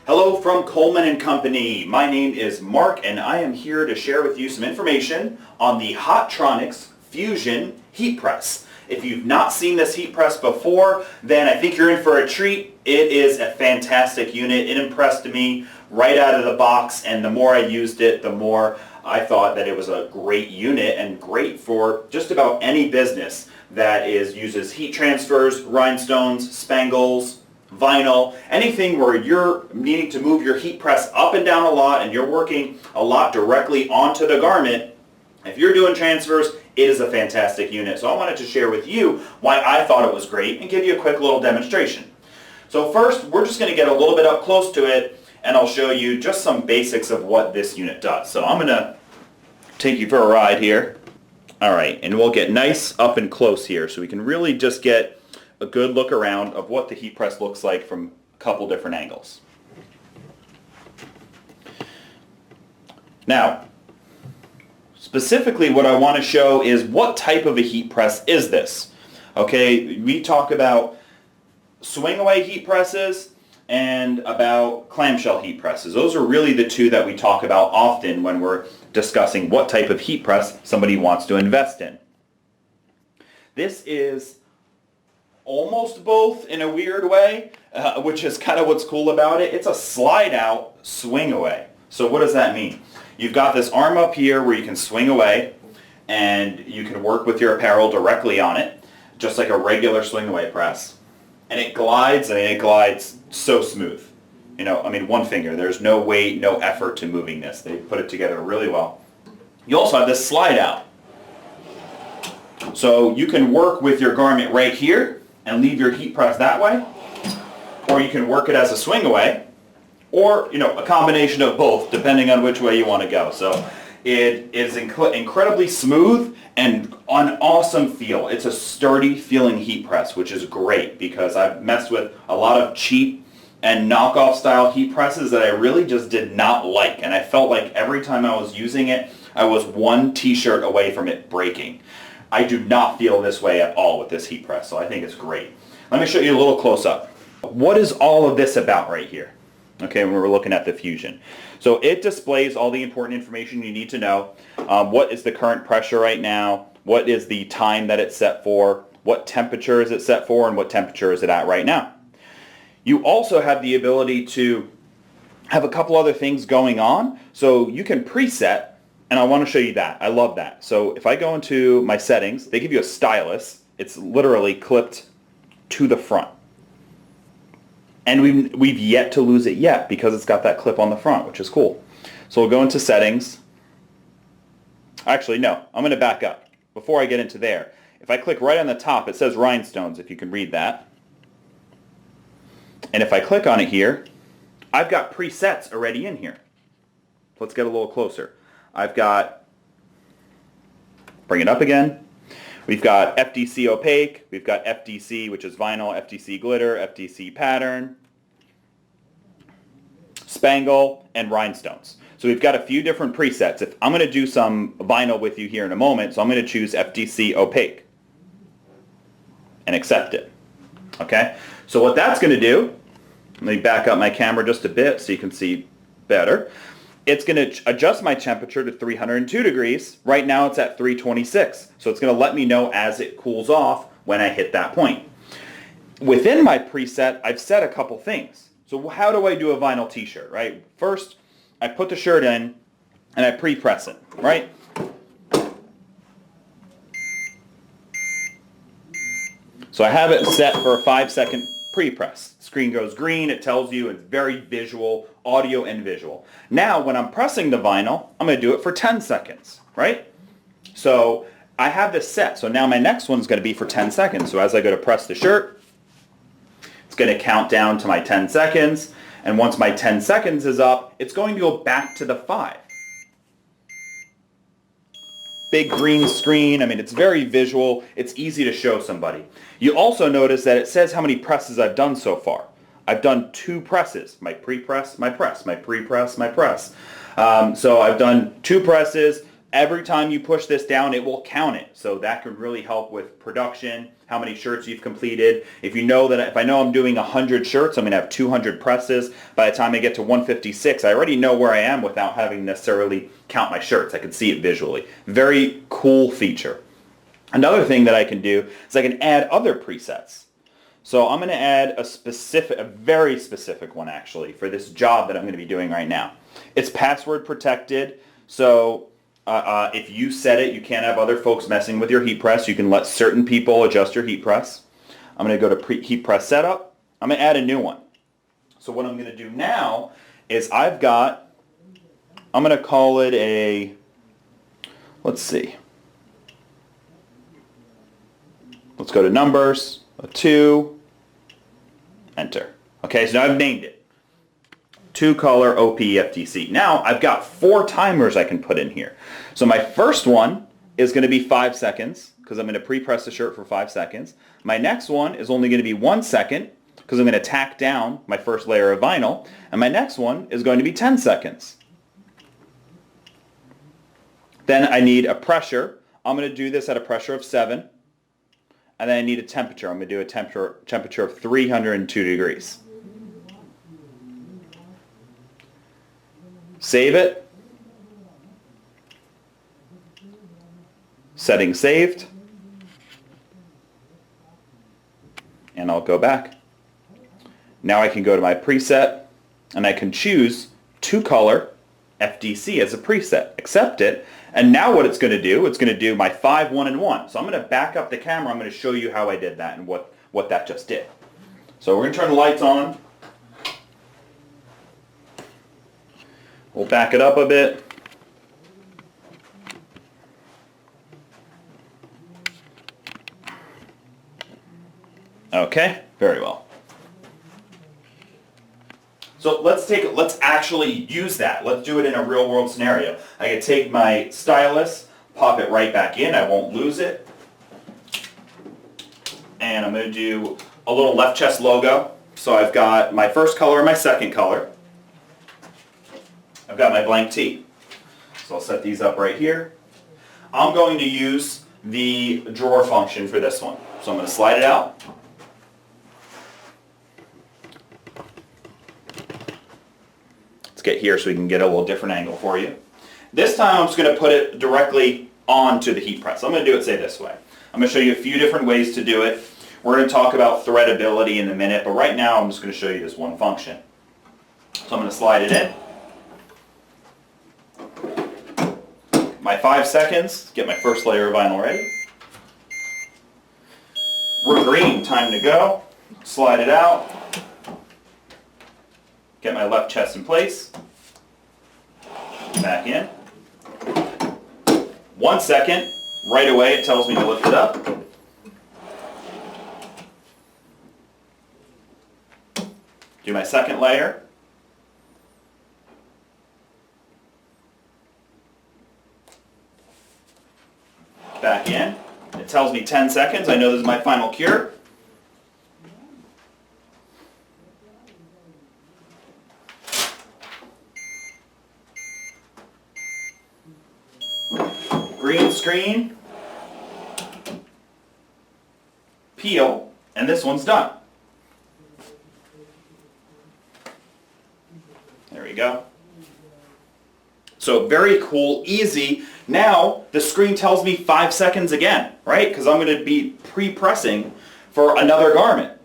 Hello from Coleman & Company. My name is Mark and I am here to share with you some information on the Hotronix Fusion heat press. If you've not seen this heat press before, then I think you're in for a treat. It is a fantastic unit. It impressed me right out of the box, and the more I used it, the more I thought that it was a great unit and great for just about any business that uses heat transfers, rhinestones, spangles, vinyl, anything where you're needing to move your heat press up and down a lot and you're working a lot directly onto the garment. If you're doing transfers, it is a fantastic unit. So I wanted to share with you why I thought it was great and give you a quick little demonstration. So first, we're just going to get a little bit up close to it and I'll show you just some basics of what this unit does. So I'm going to take you for a ride here. All right, and we'll get nice up and close here so we can really just get a good look around of what the heat press looks like from a couple different angles. Now, specifically what I want to show is what type of a heat press is this. Okay, we talk about swing away heat presses and about clamshell heat presses. Those are really the two that we talk about often when we're discussing what type of heat press somebody wants to invest in. This is almost both in a weird way, which is kind of what's cool about it. It's a slide out swing away. So what does that mean? You've got this arm up here where you can swing away and you can work with your apparel directly on it, just like a regular swing away press. And it glides, and it glides so smooth. You know, I mean, one finger, there's no weight, no effort to moving this. They put it together really well. You also have this slide out. So you can work with your garment right here and leave your heat press that way, or you can work it as a swing away, or a combination of both, depending on which way you want to go. So it is incredibly smooth and an awesome feel. It's a sturdy feeling heat press, which is great because I've messed with a lot of cheap and knockoff style heat presses that I really just did not like, and I felt like every time I was using it, I was one t-shirt away from it breaking. I do not feel this way at all with this heat press, so I think it's great. Let me show you a little close-up. What is all of this about right here? Okay, when we're looking at the Fusion. So it displays all the important information you need to know. What is the current pressure right now? What is the time that it's set for? What temperature is it set for? And what temperature is it at right now? You also have the ability to have a couple other things going on. So you can preset. And I want to show you that. I love that. So if I go into my settings, they give you a stylus. It's literally clipped to the front. And we've yet to lose it yet because it's got that clip on the front, which is cool. So we'll go into settings. Actually, no. I'm going to back up. Before I get into there, if I click right on the top, it says Rhinestones, if you can read that. And if I click on it here, I've got presets already in here. Let's get a little closer. I've got, bring it up again, we've got FDC opaque, we've got FDC, which is vinyl, FDC glitter, FDC pattern, spangle, and rhinestones. So we've got a few different presets. If I'm going to do some vinyl with you here in a moment, so I'm going to choose FDC opaque and accept it. Okay, so what that's going to do, let me back up my camera just a bit so you can see better. It's going to adjust my temperature to 302 degrees. Right now it's at 326. So it's going to let me know as it cools off when I hit that point. Within my preset, I've set a couple things. So how do I do a vinyl t-shirt, right? First, I put the shirt in and I pre-press it, right? So I have it set for a 5-second pre-press. Screen goes green, it tells you, it's very visual, audio and visual. Now when I'm pressing the vinyl, I'm going to do it for 10 seconds, right? So I have this set, so now my next one's going to be for 10 seconds. So as I go to press the shirt, it's going to count down to my 10 seconds, and once my 10 seconds is up, it's going to go back to the 5. Big green screen. I mean, it's very visual. It's easy to show somebody. You also notice that it says how many presses I've done so far. I've done 2 presses. My pre-press, my press, my pre-press, my press. So I've done 2 presses. Every time you push this down, it will count it. So that can really help with production, how many shirts you've completed. If you know that, if I know I'm doing 100 shirts, I'm going to have 200 presses. By the time I get to 156, I already know where I am without having necessarily count my shirts. I can see it visually. Very cool feature. Another thing that I can do is I can add other presets. So I'm going to add a very specific one actually for this job that I'm going to be doing right now. It's password protected, so if you set it, you can't have other folks messing with your heat press. You can let certain people adjust your heat press. I'm going to go to heat press setup. I'm going to add a new one. So what I'm going to do now is I'm going to call it a, let's see. Let's go to numbers, a 2, enter. Okay, so now I've named it. 2-color OPFTC. Now I've got 4 timers I can put in here. So my first one is going to be 5 seconds because I'm going to pre-press the shirt for 5 seconds. My next one is only going to be 1 second because I'm going to tack down my first layer of vinyl. And my next one is going to be 10 seconds. Then I need a pressure. I'm going to do this at a pressure of 7. And then I need a temperature. I'm going to do a temperature of 302 degrees. Save it. Setting saved. And I'll go back. Now I can go to my preset and I can choose 2-color FDC as a preset. Accept it. And now what it's going to do, it's going to do my 5, 1, and 1. So I'm going to back up the camera. I'm going to show you how I did that and what that just did. So we're going to turn the lights on. We'll back it up a bit. Okay, very well. So let's actually use that. Let's do it in a real world scenario. I can take my stylus, pop it right back in. I won't lose it. And I'm going to do a little left chest logo. So I've got my first color and my second color. I've got my blank tee. So I'll set these up right here. I'm going to use the drawer function for this one. So I'm going to slide it out. Let's get here so we can get a little different angle for you. This time I'm just going to put it directly onto the heat press. I'm going to do it, say, this way. I'm going to show you a few different ways to do it. We're going to talk about threadability in a minute, but right now I'm just going to show you this one function. So I'm going to slide it in. My 5 seconds, get my first layer of vinyl ready. We're green, time to go. Slide it out. Get my left chest in place. Back in. 1 second, right away it tells me to lift it up. Do my second layer. Back in. It tells me 10 seconds. I know this is my final cure. Green screen. Peel. And this one's done. There we go. So very cool, easy. Now the screen tells me 5 seconds again, right? Because I'm going to be pre-pressing for another garment.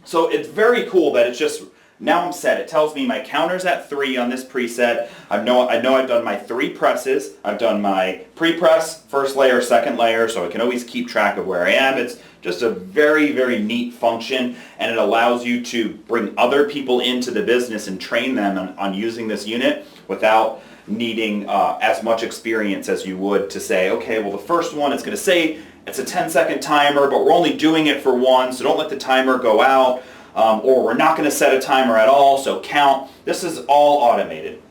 So it's very cool that it's just, now I'm set. It tells me my counter's at 3 on this preset. I know I've done my 3 presses. I've done my pre-press, first layer, second layer, so I can always keep track of where I am. It's just a very, very neat function, and it allows you to bring other people into the business and train them on using this unit without needing as much experience as you would to say, okay, well the first one, it's going to say it's a 10-second timer, but we're only doing it for 1, so don't let the timer go out, or we're not going to set a timer at all, so count. This is all automated.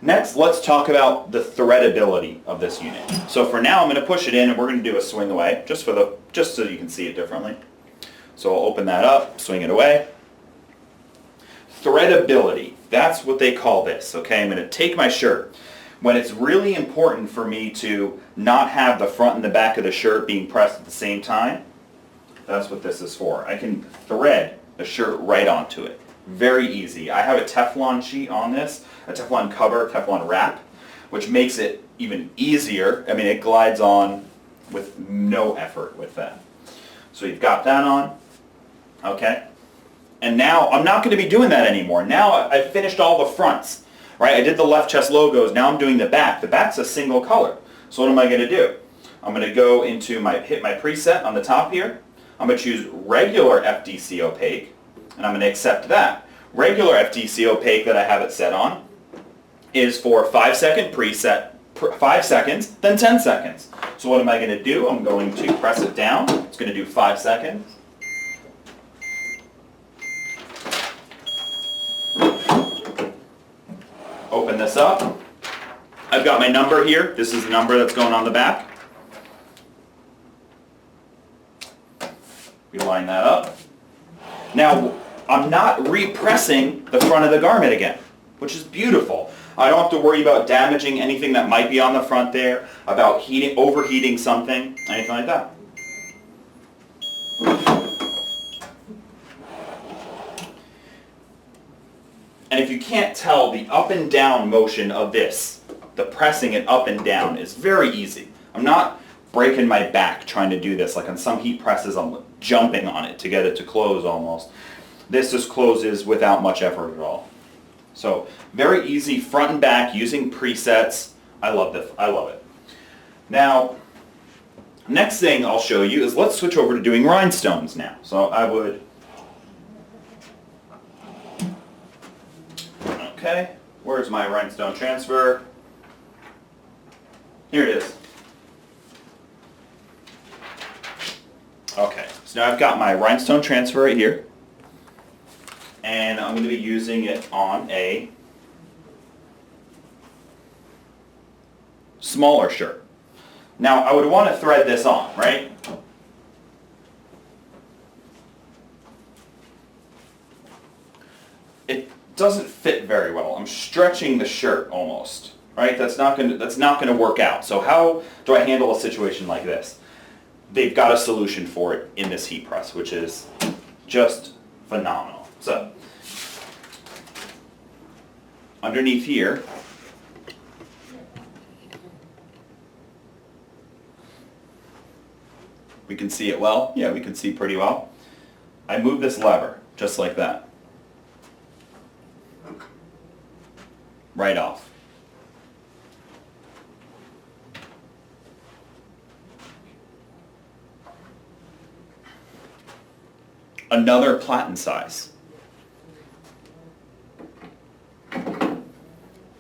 Next, let's talk about the threadability of this unit. So for now, I'm going to push it in, and we're going to do a swing away, just so you can see it differently. So I'll open that up, swing it away. Threadability, that's what they call this, okay? I'm going to take my shirt. when it's really important for me to not have the front and the back of the shirt being pressed at the same time, that's what this is for. I can thread the shirt right onto it. Very easy. I have a Teflon sheet on this, a Teflon cover, Teflon wrap, which makes it even easier. I mean, it glides on with no effort with that. So you've got that on, okay? And now I'm not going to be doing that anymore. Now I've finished all the fronts, right? I did the left chest logos, now I'm doing the back. The back's a single color. So what am I going to do? I'm going to go into hit my preset on the top here. I'm going to choose regular FDC opaque, and I'm going to accept that. Regular FDC opaque that I have it set on is for 5-second preset, 5 seconds, then 10 seconds. So what am I going to do? I'm going to press it down. It's going to do 5 seconds. Open this up. I've got my number here. This is the number that's going on the back. We line that up. Now, I'm not repressing the front of the garment again, which is beautiful. I don't have to worry about damaging anything that might be on the front there, about overheating something, anything like that. And if you can't tell, the up and down motion of this, the pressing it up and down, is very easy. I'm not breaking my back trying to do this. Like on some heat presses, I'm jumping on it to get it to close almost. This just closes without much effort at all. So very easy front and back using presets. I love this. I love it. Now, next thing I'll show you is let's switch over to doing rhinestones now. So I would, okay, where's my rhinestone transfer? Here it is. Okay, so now I've got my rhinestone transfer right here, and I'm going to be using it on a smaller shirt. Now I would want to thread this on, right? It doesn't fit very well. I'm stretching the shirt almost, right? That's not going to work out. So how do I handle a situation like this? They've got a solution for it in this heat press, which is just phenomenal. So, underneath here, we can see it well. Yeah, we can see pretty well. I move this lever, just like that. Right off. Another platen size.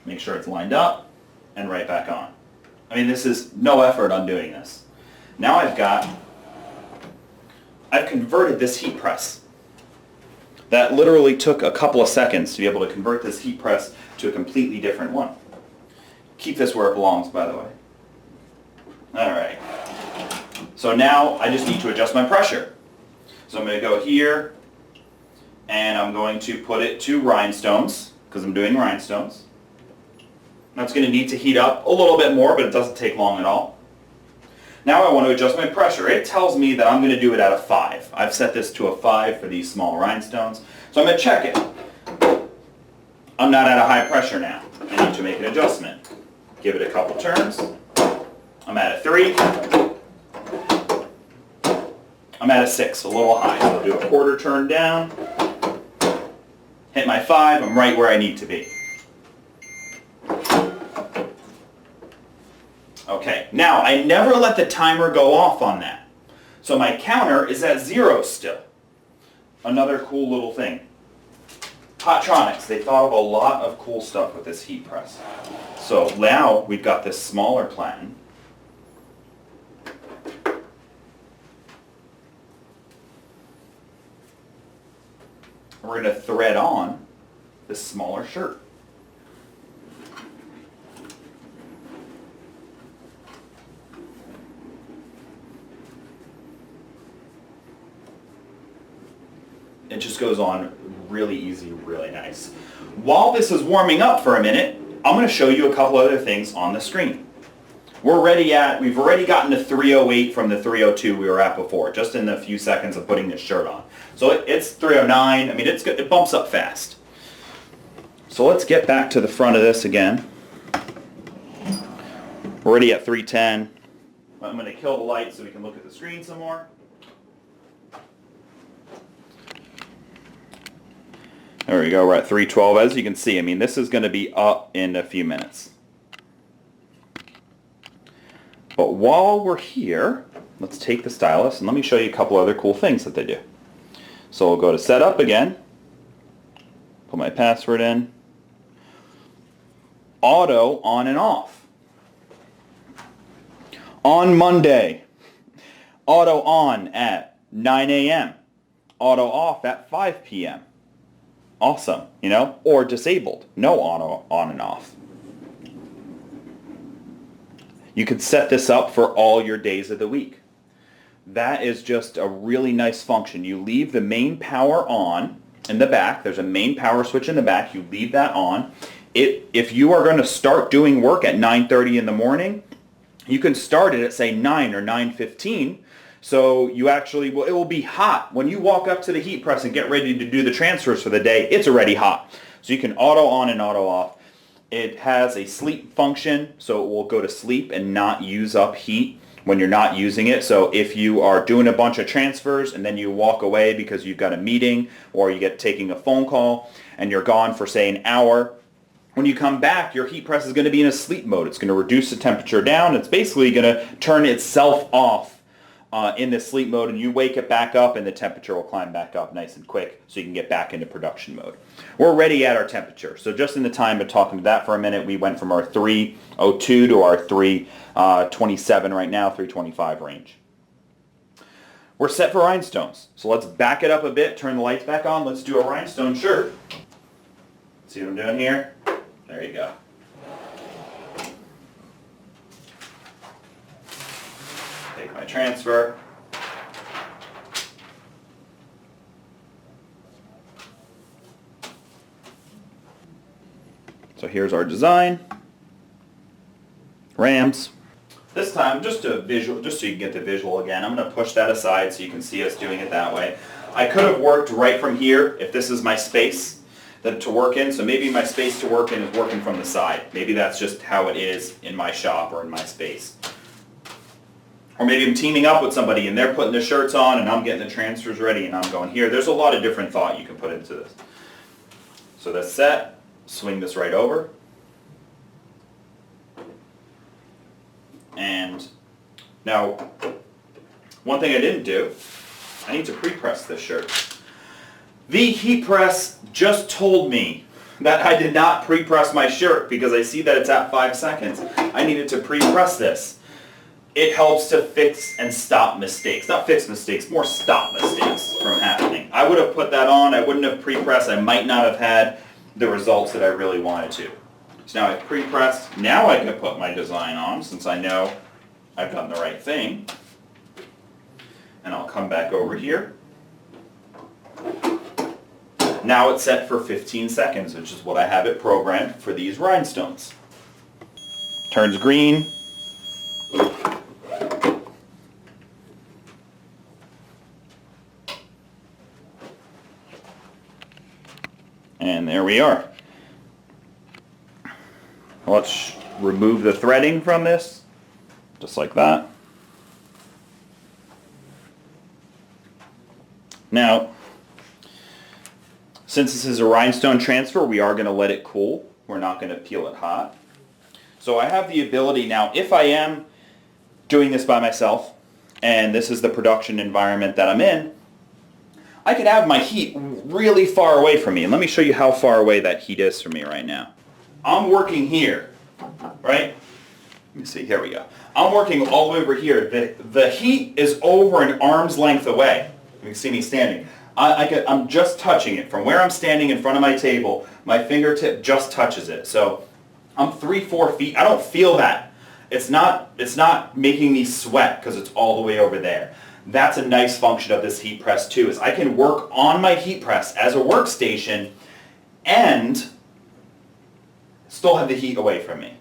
Make sure it's lined up and right back on. I mean, this is no effort on doing this. Now I've converted this heat press. That literally took a couple of seconds to be able to convert this heat press to a completely different one. Keep this where it belongs, by the way. All right. So now I just need to adjust my pressure. So I'm going to go here, and I'm going to put it to rhinestones, because I'm doing rhinestones. Now it's going to need to heat up a little bit more, but it doesn't take long at all. Now I want to adjust my pressure. It tells me that I'm going to do it at a 5. I've set this to a 5 for these small rhinestones. So I'm going to check it. I'm not at a high pressure now. I need to make an adjustment. Give it a couple turns. I'm at a 3. I'm at a 6, a little high. So I'll do a quarter turn down. Hit my 5. I'm right where I need to be. Okay, now I never let the timer go off on that. So my counter is at 0 still. Another cool little thing. Hotronix, they thought of a lot of cool stuff with this heat press. So now we've got this smaller platen. We're going to thread on this smaller shirt. It just goes on really easy, really nice. While this is warming up for a minute, I'm going to show you a couple other things on the screen. We've already gotten to 308 from the 302 we were at before, just in the few seconds of putting this shirt on. So it's 309. I mean, it's good. It bumps up fast. So let's get back to the front of this again. We're already at 310. I'm going to kill the light so we can look at the screen some more. There we go, we're at 312. As you can see, I mean, this is going to be up in a few minutes. But while we're here, let's take the stylus and let me show you a couple other cool things that they do. So we'll go to setup again, put my password in, auto on and off. On Monday, auto on at 9 a.m., auto off at 5 p.m. Awesome, you know, or disabled, no auto on and off. You could set this up for all your days of the week. That is just a really nice function. You leave the main power on in the back. There's a main power switch in the back. You leave that on. If you are going to start doing work at 9:30 in the morning, you can start it at, say, 9 or 9:15. So you actually, it will be hot. When you walk up to the heat press and get ready to do the transfers for the day, it's already hot. So you can auto on and auto off. It has a sleep function, so it will go to sleep and not use up heat when you're not using it. So if you are doing a bunch of transfers and then you walk away because you've got a meeting or you get taking a phone call and you're gone for, say, an hour, when you come back, your heat press is going to be in a sleep mode. It's going to reduce the temperature down. It's basically going to turn itself off in this sleep mode, and you wake it back up and the temperature will climb back up nice and quick so you can get back into production mode. We're already at our temperature. So just in the time of talking to that for a minute, we went from our 302 to our 327 right now, 325 range. We're set for rhinestones. So let's back it up a bit, turn the lights back on. Let's do a rhinestone shirt. See what I'm doing here? There you go. Take my transfer. So here's our design. Rams. This time, just so you can get the visual again, I'm going to push that aside so you can see us doing it that way. I could have worked right from here if this is my space to work in, so maybe my space to work in is working from the side. Maybe that's just how it is in my shop or in my space. Or maybe I'm teaming up with somebody and they're putting the shirts on and I'm getting the transfers ready and I'm going here. There's a lot of different thought you can put into this. So that's set. Swing this right over. And now, one thing I didn't do, I need to pre-press this shirt. The heat press just told me that I did not pre-press my shirt because I see that it's at 5 seconds. I needed to pre-press this. It helps to fix and stop mistakes. Not fix mistakes, more stop mistakes from happening. I would have put that on, I wouldn't have pre-pressed, I might not have had the results that I really wanted to. So now I've pre-pressed, now I can put my design on since I know I've done the right thing. And I'll come back over here. Now it's set for 15 seconds, which is what I have it programmed for these rhinestones. Turns green. And there we are. Let's remove the threading from this, just like that. Now, since this is a rhinestone transfer, we are going to let it cool. We're not going to peel it hot. So I have the ability now, if I am doing this by myself, and this is the production environment that I'm in, I can have my heat really far away from me. And let me show you how far away that heat is from me right now. I'm working here, right? Let me see, here we go. I'm working all the way over here. The heat is over an arm's length away. You can see me standing. I'm just touching it. From where I'm standing in front of my table, my fingertip just touches it. So I'm 3-4 feet. I don't feel that. It's not making me sweat because it's all the way over there. That's a nice function of this heat press too, is I can work on my heat press as a workstation and still have the heat away from me.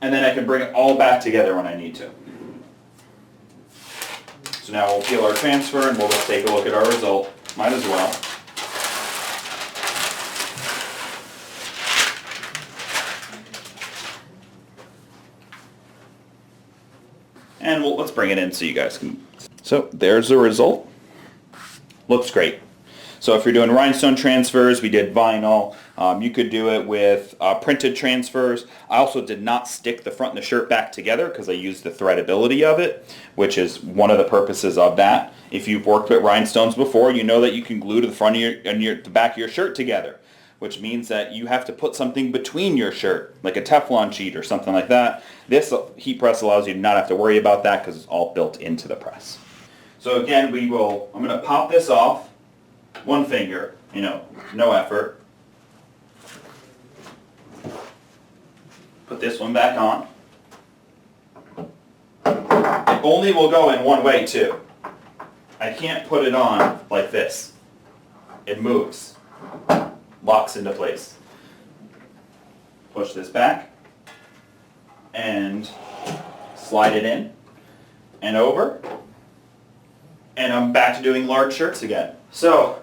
And then I can bring it all back together when I need to. So now we'll peel our transfer and we'll just take a look at our result. Might as well. And let's bring it in so you guys can. So there's the result. Looks great. So if you're doing rhinestone transfers, we did vinyl. You could do it with printed transfers. I also did not stick the front and the shirt back together because I used the threadability of it, which is one of the purposes of that. If you've worked with rhinestones before, you know that you can glue to the front of the back of your shirt together, which means that you have to put something between your shirt, like a Teflon sheet or something like that. This heat press allows you to not have to worry about that because it's all built into the press. So again, I'm going to pop this off. One finger, no effort. Put this one back on. It only will go in one way too. I can't put it on like this. It moves. Locks into place. Push this back and slide it in and over. And I'm back to doing large shirts again. So,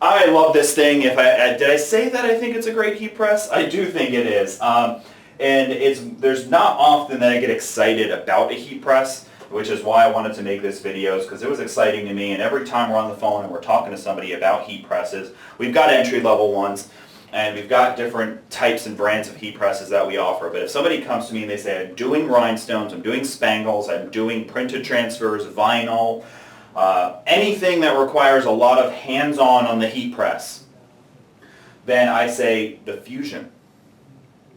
I love this thing. Did I say that I think it's a great heat press? I do think it is. And there's not often that I get excited about a heat press, which is why I wanted to make this video, because it was exciting to me. And every time we're on the phone and we're talking to somebody about heat presses, we've got entry-level ones, and we've got different types and brands of heat presses that we offer. But if somebody comes to me and they say, I'm doing rhinestones, I'm doing spangles, I'm doing printed transfers, vinyl, anything that requires a lot of hands-on the heat press, then I say the Fusion.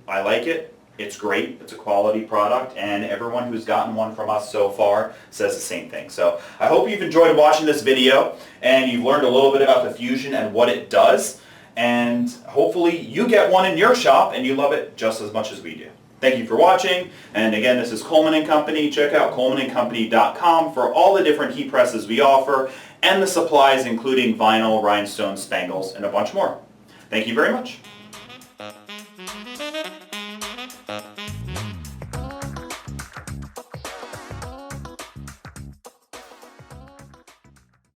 I like it. It's great. It's a quality product, and everyone who's gotten one from us so far says the same thing. So I hope you've enjoyed watching this video and you've learned a little bit about the Fusion and what it does, and hopefully you get one in your shop and you love it just as much as we do. Thank you for watching, and again, this is Coleman & Company. Check out colemanandcompany.com for all the different heat presses we offer and the supplies including vinyl, rhinestone, spangles, and a bunch more. Thank you very much.